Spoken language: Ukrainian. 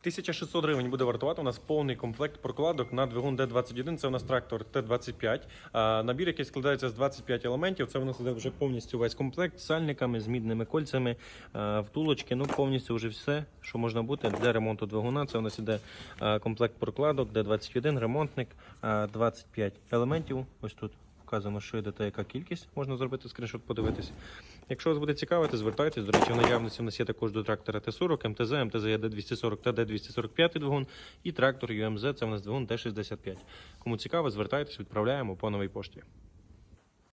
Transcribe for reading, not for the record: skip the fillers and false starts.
1600 гривень буде вартувати у нас повний комплект прокладок на двигун Д-21. Це у нас трактор Т-25. Набір, який складається з 25 елементів. Це у нас іде вже повністю весь комплект з сальниками, з мідними кольцями, втулочки. Ну, повністю вже все, що можна бути для ремонту двигуна. Це у нас іде комплект прокладок Д-21, ремонтник, 25 елементів. Ось тут вказано, що йде та яка кількість. Можна зробити скріншот, подивитися. Якщо вас буде цікавити, звертайтесь. До речі, в наявності у нас є також до трактора Т-40, МТЗ, МТЗ є Д-240 та Д-245 двигун і трактор ЮМЗ, це у нас двигун Д-65. Кому цікаво, звертайтесь, відправляємо по новій пошті.